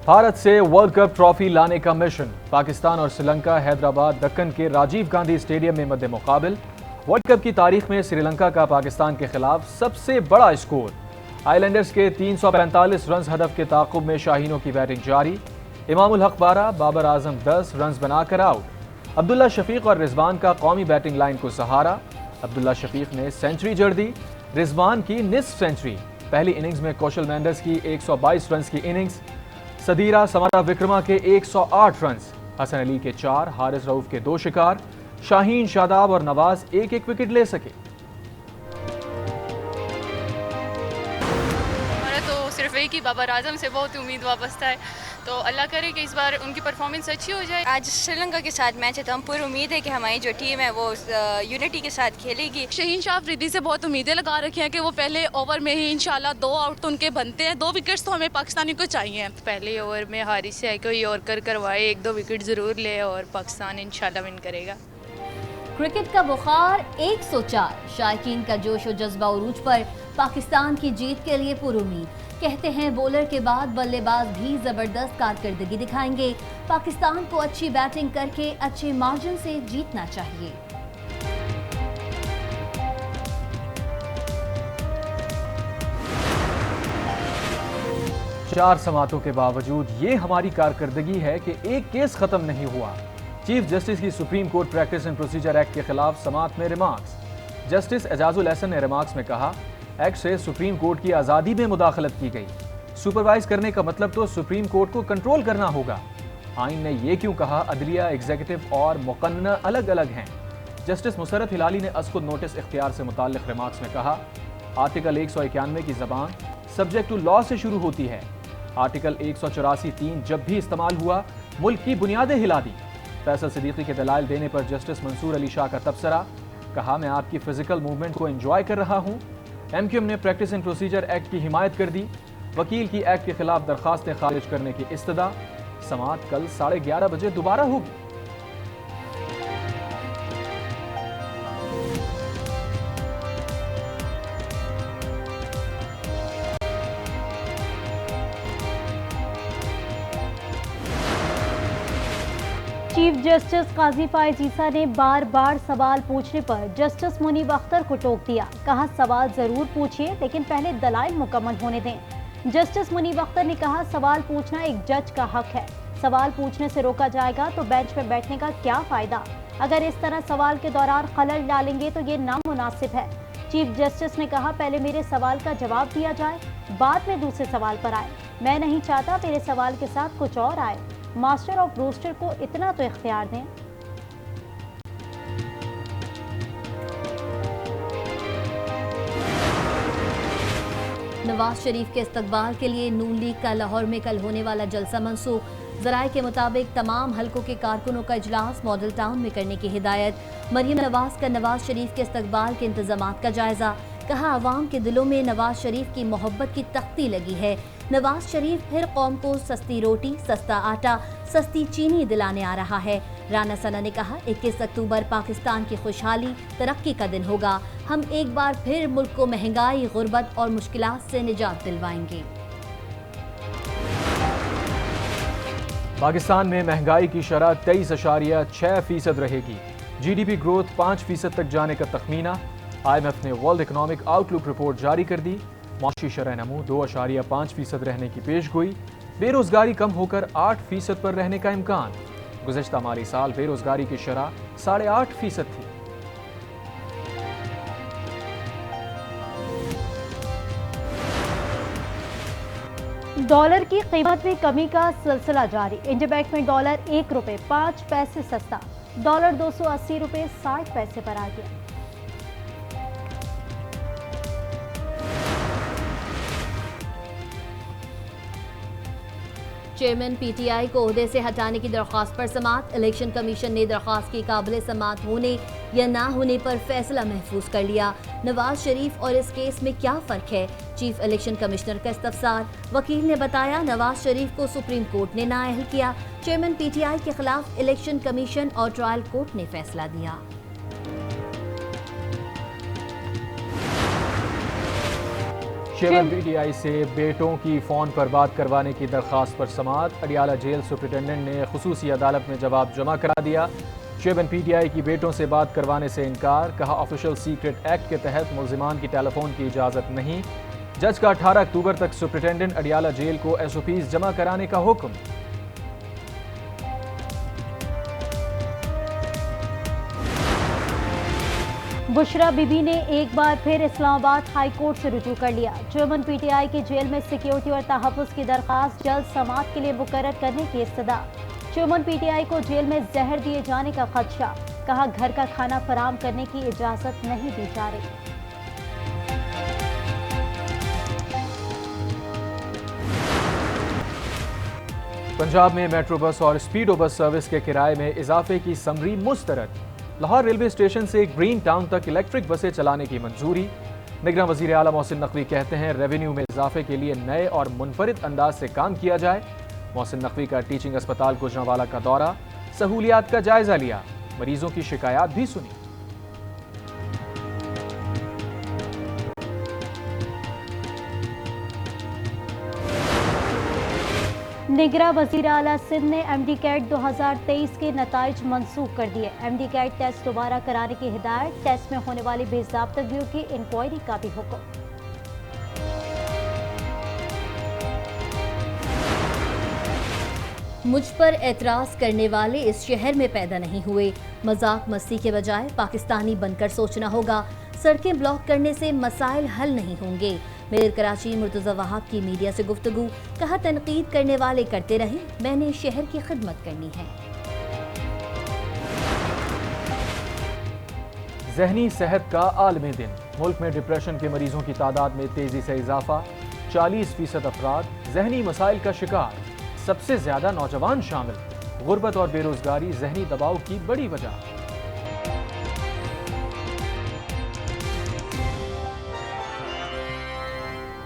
भारत से world cup trophy लाने का मिशन। पाकिस्तान और श्रीलंका हैदराबाद दक्कन के राजीव गांधी स्टेडियम में मद्दे मुकाबिल। वर्ल्ड कप की तारीख में श्रीलंका का पाकिस्तान के खिलाफ सबसे बड़ा स्कोर। आइलैंडर्स के 345 रन हदफ के ताक़ुब में शाहीनों की बैटिंग जारी। इमामुल हक 12, बाबर आजम 10 रन बनाकर आउट। अब्दुल्ला शफीक और रिजवान का कौमी बैटिंग लाइन को सहारा। अब्दुल्ला शफीक ने सेंचुरी जड़ दी, रिजवान की निस्फ सेंचुरी। पहली इनिंग्स में कौशल मेंडिस की 122 रन की इनिंग्स, सदीरा समारा विक्रमा के 108 रन, हसन अली के 4, हारिस रऊफ के 2 शिकार। शाहीन, शादाब और नवाज एक एक विकेट ले सके। तो सिर्फ एक ही बाबर आजम से बहुत उम्मीद वाबस्ता है, तो अल्लाह करे कि इस बार उनकी परफॉर्मेंस अच्छी हो जाए। आज श्रीलंका के साथ मैच है तो हम पूरी उम्मीद है कि हमारी जो टीम है वो यूनिटी के साथ खेलेगी। शहीन शाह अफरीदी से बहुत उम्मीदें लगा रखी हैं कि वो पहले ओवर में ही इंशाल्लाह 2 आउट तो उनके बनते हैं। 2 विकेट्स तो हमें पाकिस्तानी को चाहिए। पहले ओवर में हारिस से कोई और करवाए, 1-2 विकेट ज़रूर ले और पाकिस्तान इंशाल्लाह विन करेगा। क्रिकेट का बुखार 104, शायकीन का जोश और जज्बा उरूज पर। पाकिस्तान की जीत के लिए पुरुमीद। कहते हैं बॉलर के बाद बल्लेबाज भी जबरदस्त कारकर्दगी दिखाएंगे। पाकिस्तान को अच्छी बैटिंग करके अच्छे मार्जिन से जीतना चाहिए। चार समातों के बावजूद ये हमारी कारकर्दगी है कि एक केस खत्म नहीं हुआ। चीफ जस्टिस की supreme court practice and procedure act के खिलाफ समात में रिमार्क्स। जस्टिस एजाजुल एहसन ने रिमार्क्स में कहा, एक्ट से सुप्रीम कोर्ट की आज़ादी में मुदाखलत की गई। सुपरवाइज करने का मतलब तो सुप्रीम कोर्ट को कंट्रोल करना होगा। आइन ने यह क्यों कहा अदलिया, एग्जीक्यूटिव और मुकन्ना अलग अलग हैं। जस्टिस मुसरत हिलाली ने अस्कुद नोटिस इख्तियार से मुताल्लिक रिमार्क्स में कहा, आर्टिकल 191 की जबान सब्जेक्ट टू लॉ से शुरू होती है। आर्टिकल 184(3) जब भी इस्तेमाल हुआ मुल्क की बुनियादें हिला दी। फैसल सिद्दीकी के दलाइल देने पर जस्टिस मंसूर अली शाह का तबसरा, कहा मैं आपकी फिजिकल मूवमेंट को एंजॉय कर रहा हूँ। एमक्यूएम ने प्रैक्टिस एंड प्रोसीजर एक्ट की हिमायत कर दी। वकील की एक्ट के खिलाफ दरखास्तें खारिज करने की इस्तदा। समात कल 11:30 बजे दोबारा होगी। चीफ जस्टिस काजी फायज ईसा ने बार बार सवाल पूछने पर जस्टिस मुनीब अख्तर को टोक दिया। कहा सवाल जरूर पूछिए लेकिन पहले दलाइल मुकम्मल होने दें। जस्टिस मुनीब अख्तर ने कहा सवाल पूछना एक जज का हक है। सवाल पूछने से रोका जाएगा तो बेंच पर बैठने का क्या फायदा। अगर इस तरह सवाल के दौरान खलल डालेंगे तो ये नामुनासिब है। चीफ जस्टिस ने कहा पहले मेरे सवाल का जवाब दिया जाए, बाद में दूसरे सवाल पर आए। मैं नहीं चाहता मेरे सवाल के साथ कुछ और आए। मास्टर ऑफ रोस्टर को इतना तो इख्तियार दें। नवाज शरीफ के इस्तकबाल के लिए नून लीग का लाहौर में कल होने वाला जलसा मंसूख। ज़राए के मुताबिक तमाम हलकों के कारकुनों का इजलास मॉडल टाउन में करने की हिदायत। मरियम नवाज का नवाज शरीफ के इस्तकबाल के इंतजामात का जायजा। कहा आवाम के दिलों में नवाज शरीफ की मोहब्बत की तख्ती लगी है। नवाज शरीफ फिर कौम को सस्ती रोटी, सस्ता आटा, सस्ती चीनी दिलाने आ रहा है। राना सना ने कहा 21 अक्टूबर पाकिस्तान की खुशहाली तरक्की का दिन होगा। हम एक बार फिर मुल्क को महंगाई, गुर्बत और मुश्किलात से निजात दिलवाएंगे। पाकिस्तान में महंगाई की शरह 23.6% रहेगी। GDP ग्रोथ 5% तक जाने का तखमीना। IMF ने वर्ल्ड इकोनॉमिक आउटलुक रिपोर्ट जारी कर दी। माशी शरह नमू 2.5% रहने की पेशगोई। बेरोजगारी कम होकर 8% पर रहने का इम्कान। गुज़श्ता माली साल बेरोजगारी की शरह 8.5% थी। डॉलर की कीमत में कमी का सिलसिला जारी। इंडिया बैंक में डॉलर ₹1.05 सस्ता। डॉलर 280 रुपये 60 पैसे पर आ गया। चेयरमैन PTI को ओहदे से हटाने की दरख्वास्त पर समात। इलेक्शन कमीशन ने दरख्वास्त की काबिल समात होने या ना होने पर फैसला महफूज कर लिया। नवाज शरीफ और इस केस में क्या फ़र्क है, चीफ इलेक्शन कमिश्नर का इस्तफसार। वकील ने बताया नवाज शरीफ को सुप्रीम कोर्ट ने नाअहल किया। चेयरमैन PTI के खिलाफ इलेक्शन कमीशन और ट्रायल कोर्ट ने फैसला दिया। चेयरमैन पीटीआई से बेटों की फ़ोन पर बात करवाने की दरख्वास्त पर समाअत। अडियाला जेल सुप्रिटेंडेंट ने खुसूसी अदालत में जवाब जमा करा दिया। चेयरमैन पीटीआई की बेटों से बात करवाने से इनकार। कहा ऑफिशियल सीक्रेट एक्ट के तहत मुल्जिमान की टेलीफोन की इजाज़त नहीं। जज का 18 अक्टूबर तक सुप्रिटेंडेंट अडियाला जेल को SOPs जमा कराने का हुक्म। बुशरा बीबी ने एक बार फिर इस्लामाबाद हाई कोर्ट से रुजू कर लिया। चेयरमैन पीटीआई के जेल में सिक्योरिटी और तहफ़्फ़ुज़ की दरख्वास्त जल्द समाअत के लिए मुकर्रर करने की इस्तदा। चेयरमैन पीटीआई को जेल में जहर दिए जाने का खदशा। कहा घर का खाना फराम करने की इजाज़त नहीं दी जा रही। पंजाब में मेट्रो बस और स्पीडो बस सर्विस के किराए में इजाफे की समरी मुस्तरद। लाहौर रेलवे स्टेशन से ग्रीन टाउन तक इलेक्ट्रिक बसें चलाने की मंजूरी। निगरान वज़ीर आला मोहसिन नकवी कहते हैं रेवेन्यू में इजाफे के लिए नए और मुनफरिद अंदाज से काम किया जाए। मोहसिन नकवी का टीचिंग अस्पताल गुजरांवाला का दौरा, सहूलियात का जायजा लिया, मरीजों की शिकायत भी सुनी। निगरा वज़ीर आला सिंध ने MD कैट 2023 के नताइज मनसूख कर दिए। MD कैट टेस्ट दोबारा कराने की हिदायत। टेस्ट में होने वाली बेज़ाब्तगियों की इंक्वायरी का भी हुक्म। मुझ पर एतराज़ करने वाले इस शहर में पैदा नहीं हुए। मजाक मस्ती के बजाय पाकिस्तानी बनकर सोचना होगा। सड़कें ब्लॉक करने से मसाइल हल नहीं होंगे। मेयर कराची मुर्तज़ा वहाब की मीडिया से गुफ्तगू। कहा तनकीद करने वाले करते रहे, मैंने शहर की खिदमत करनी है। ज़हनी सेहत का आलमी दिन। मुल्क में डिप्रेशन के मरीजों की तादाद में तेजी से इजाफा। 40% अफराद ज़हनी मसाइल का शिकार, सबसे ज्यादा नौजवान शामिल। गुर्बत और बेरोजगारी ज़हनी दबाव की बड़ी वजह।